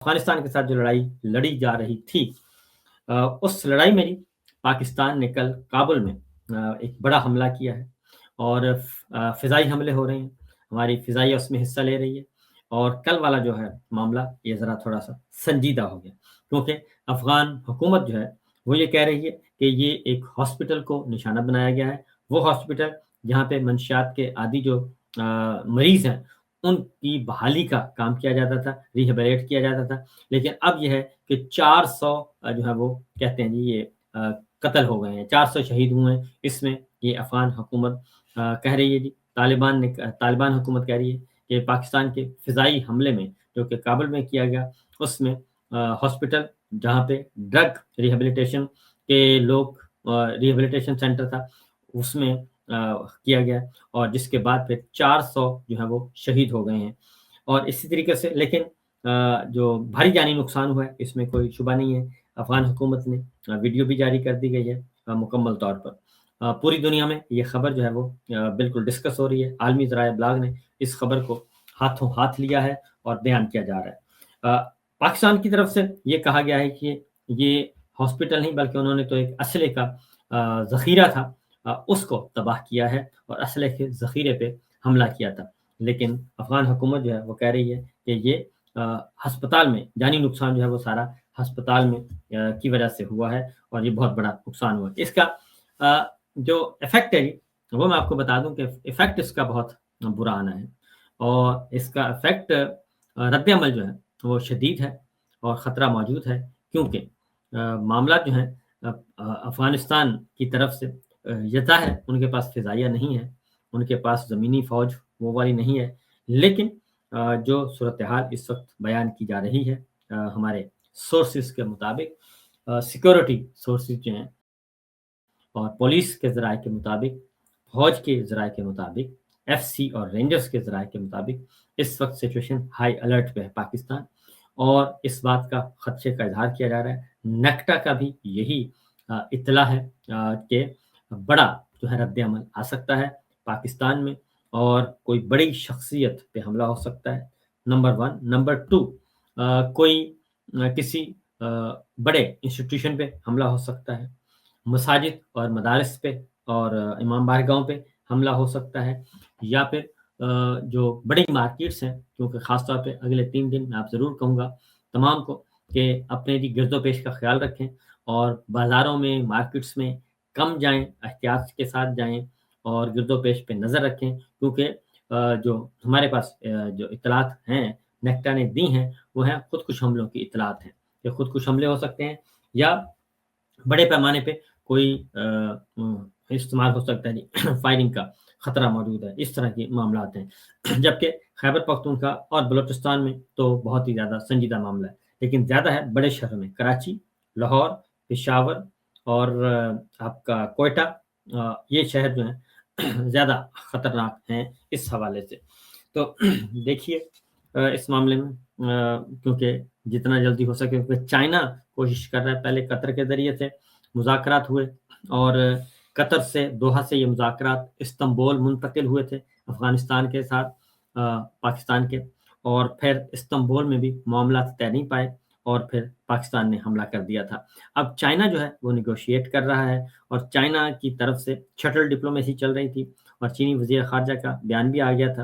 افغانستان کے ساتھ جو لڑائی لڑی جا رہی تھی، اس لڑائی میں پاکستان نے کل کابل میں ایک بڑا حملہ کیا ہے، اور فضائی حملے ہو رہے ہیں، ہماری فضائیہ اس میں حصہ لے رہی ہے۔ اور کل والا جو ہے معاملہ یہ ذرا تھوڑا سا سنجیدہ ہو گیا، کیونکہ افغان حکومت جو ہے وہ یہ کہہ رہی ہے کہ یہ ایک ہاسپٹل کو نشانہ بنایا گیا ہے، وہ ہاسپٹل جہاں پہ منشیات کے عادی جو مریض ہیں ان کی بحالی کا کام کیا جاتا تھا، ریہیبلیٹ کیا جاتا تھا۔ لیکن اب یہ ہے کہ 400 جو ہے وہ کہتے ہیں جی یہ قتل ہو گئے ہیں، 400 شہید ہوئے ہیں۔ اس میں یہ افغان حکومت کہہ رہی ہے جی، طالبان حکومت کہہ رہی ہے کہ پاکستان کے فضائی حملے میں جو کہ کابل میں کیا گیا، اس میں ہاسپٹل جہاں پہ ڈرگ ریہیبلیٹیشن کے لوگ ریہیبلیٹیشن سینٹر تھا، اس میں کیا گیا، اور جس کے بعد پھر 400 جو ہے وہ شہید ہو گئے ہیں۔ اور اسی طریقے سے لیکن جو بھاری جانی نقصان ہوا ہے اس میں کوئی شبہ نہیں ہے۔ افغان حکومت نے ویڈیو بھی جاری کر دی گئی ہے مکمل طور پر۔ پوری دنیا میں یہ خبر جو ہے وہ بالکل ڈسکس ہو رہی ہے، عالمی ذرائع ابلاغ نے اس خبر کو ہاتھوں ہاتھ لیا ہے اور بیان کیا جا رہا ہے۔ پاکستان کی طرف سے یہ کہا گیا ہے کہ یہ ہاسپٹل نہیں بلکہ انہوں نے تو ایک اسلحے کا ذخیرہ تھا، اس کو تباہ کیا ہے اور اسلحے کے ذخیرے پہ حملہ کیا تھا۔ لیکن افغان حکومت جو ہے وہ کہہ رہی ہے کہ یہ ہسپتال میں جانی نقصان جو ہے وہ سارا ہسپتال میں کی وجہ سے ہوا ہے، اور یہ بہت بڑا نقصان ہوا ہے۔ اس کا جو افیکٹ ہے وہ میں آپ کو بتا دوں کہ افیکٹ اس کا بہت برا آنا ہے، اور اس کا افیکٹ رد عمل جو ہے وہ شدید ہے اور خطرہ موجود ہے، کیونکہ معاملات جو ہیں افغانستان کی طرف سے یہ ظاہر ان کے پاس فضائیہ نہیں ہے، ان کے پاس زمینی فوج وہ والی نہیں ہے، لیکن جو صورتحال اس وقت بیان کی جا رہی ہے ہمارے سورسز کے مطابق، سیکورٹی سورسز جو ہیں اور پولیس کے ذرائع کے مطابق، فوج کے ذرائع کے مطابق، ایف سی اور رینجرز کے ذرائع کے مطابق، اس وقت سچویشن ہائی الرٹ پہ ہے پاکستان، اور اس بات کا خدشے کا اظہار کیا جا رہا ہے۔ نیکٹا کا بھی یہی اطلاع ہے کہ بڑا جو ہے رد عمل آ سکتا ہے پاکستان میں، اور کوئی بڑی شخصیت پہ حملہ ہو سکتا ہے، نمبر 1۔ نمبر 2، کوئی کسی بڑے انسٹیٹیوشن پہ حملہ ہو سکتا ہے، مساجد اور مدارس پہ اور امام بارگاہوں پہ حملہ ہو سکتا ہے، یا پھر جو بڑی مارکیٹس ہیں، کیونکہ خاص طور پہ اگلے 3 دن میں آپ ضرور کہوں گا تمام کو کہ اپنے جی گرد و پیش کا خیال رکھیں، اور بازاروں میں مارکیٹس میں کم جائیں، احتیاط کے ساتھ جائیں، اور گرد و پیش پہ نظر رکھیں، کیونکہ جو ہمارے پاس جو اطلاعات ہیں نیکٹا نے دی ہیں وہ ہیں خودکش حملوں کی اطلاعات ہیں، کہ خودکش حملے ہو سکتے ہیں، یا بڑے پیمانے پہ کوئی استعمال ہو سکتا ہے جی فائرنگ کا خطرہ موجود ہے، اس طرح کے معاملات ہیں۔ جبکہ خیبر پختونخوا اور بلوچستان میں تو بہت ہی زیادہ سنجیدہ معاملہ ہے، لیکن زیادہ ہے بڑے شہروں میں، کراچی، لاہور، پشاور اور آپ کا کوئٹہ، یہ شہر جو ہیں زیادہ خطرناک ہیں اس حوالے سے۔ تو دیکھیے اس معاملے میں کیونکہ جتنا جلدی ہو سکے، کیونکہ چائنا کوشش کر رہا ہے، پہلے قطر کے ذریعے سے مذاکرات ہوئے، اور قطر سے دوحہ سے یہ مذاکرات استنبول منتقل ہوئے تھے افغانستان کے ساتھ پاکستان کے، اور پھر استنبول میں بھی معاملات طے نہیں پائے، اور پھر پاکستان نے حملہ کر دیا تھا۔ اب چائنا جو ہے وہ نیگوشیٹ کر رہا ہے، اور چائنا کی طرف سے شٹل ڈپلومیسی چل رہی تھی، اور چینی وزیر خارجہ کا بیان بھی آ گیا تھا،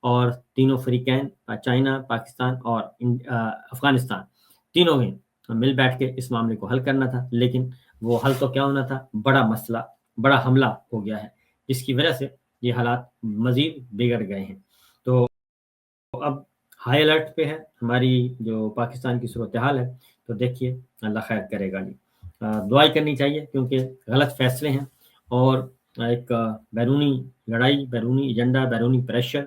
اور تینوں فریقین چائنا، پاکستان اور افغانستان تینوں ہی مل بیٹھ کے اس معاملے کو حل کرنا تھا، لیکن وہ حل تو کیا ہونا تھا، بڑا مسئلہ، بڑا حملہ ہو گیا ہے، جس کی وجہ سے یہ حالات مزید بگڑ گئے ہیں۔ تو اب ہائی الرٹ پہ ہے ہماری جو پاکستان کی صورتحال ہے، تو دیکھیے اللہ خیر کرے گا جی، دعائی کرنی چاہیے، کیونکہ غلط فیصلے ہیں، اور ایک بیرونی لڑائی، بیرونی ایجنڈا، بیرونی پریشر،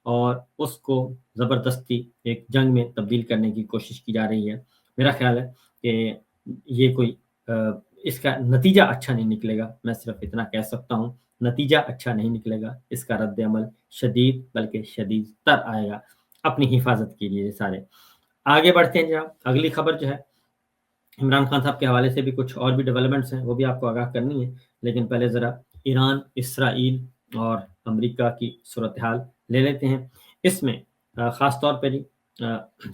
اور اس کو زبردستی ایک جنگ میں تبدیل کرنے کی کوشش کی جا رہی ہے۔ میرا خیال ہے کہ یہ کوئی اس کا نتیجہ اچھا نہیں نکلے گا، میں صرف اتنا کہہ سکتا ہوں، نتیجہ اچھا نہیں نکلے گا، اس کا رد عمل شدید بلکہ شدید تر آئے گا۔ اپنی حفاظت کیجیے سارے۔ آگے بڑھتے ہیں جناب، اگلی خبر جو ہے عمران خان صاحب کے حوالے سے بھی کچھ اور بھی ڈیولپمنٹس ہیں، وہ بھی آپ کو آگاہ کرنی ہے، لیکن پہلے ذرا ایران، اسرائیل اور امریکہ کی صورتحال لے لیتے ہیں۔ اس میں خاص طور پہ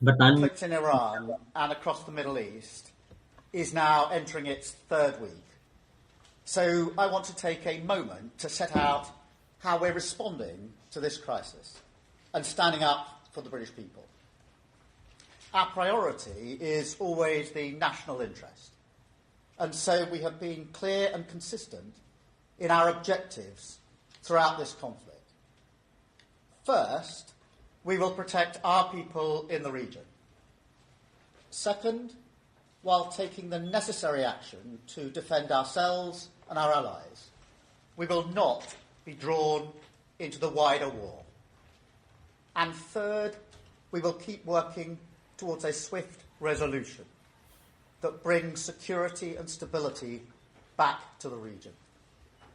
Conflict in Iran and across the Middle East is now entering its third week. So I want to take a moment to set out how we're responding to this crisis and standing up for the British people. Our priority is always the national interest. And so we have been clear and consistent in our objectives throughout this conflict. First, we will protect our people in the region. Second, while taking the necessary action to defend ourselves and our allies, we will not be drawn into the wider war. And third, we will keep working towards a swift resolution that brings security and stability back to the region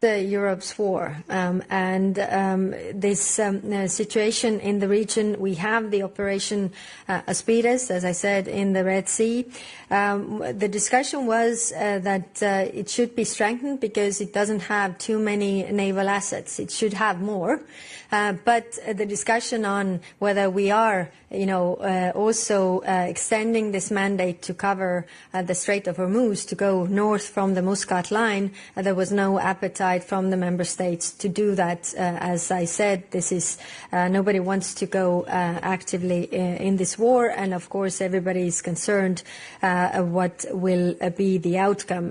Europe's war and this situation in the region. We have the Operation Aspides, as I said, in the Red Sea. The discussion was that it should be strengthened because it doesn't have too many naval assets. It should have more. But the discussion on whether we are, also extending this mandate to cover the Strait of Hormuz to go north from the Muscat line, there was no appetite from the member states to do that. As I said, this is nobody wants to go actively in this war, and of course everybody is concerned what will be the outcome.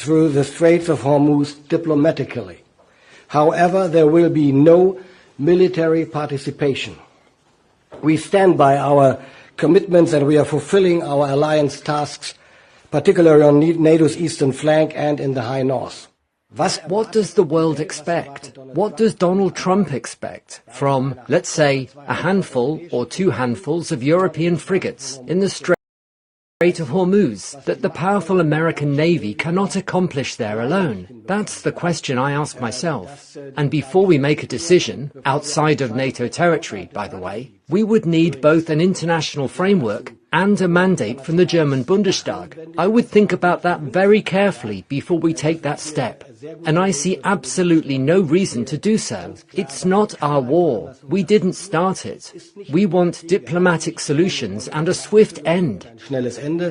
through the Straits of Hormuz diplomatically. However, there will be no military participation. We stand by our commitments and we are fulfilling our alliance tasks, particularly on NATO's eastern flank and in the High North. What does the world expect? What does Donald Trump expect from, let's say, a handful or two handfuls of European frigates in the Strait of Hormuz that the powerful American Navy cannot accomplish there alone? That's the question I ask myself. And before we make a decision, outside of NATO territory, by the way, we would need both an international framework and a mandate from the German Bundestag. I would think about that very carefully before we take that step. And I see absolutely no reason to do so. It's not our war. We didn't start it. We want diplomatic solutions and a swift end. Schnelles Ende.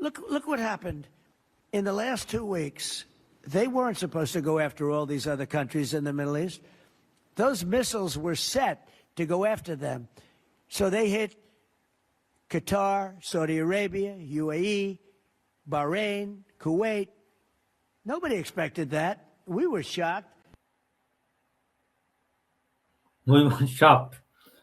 Look what happened in the last 2 weeks. They weren't supposed to go after all these other countries in the Middle East. Those missiles were set to go after them. So they hit Qatar, Saudi Arabia, UAE, Bahrain, Kuwait. Nobody expected that. We were shocked. We were shocked.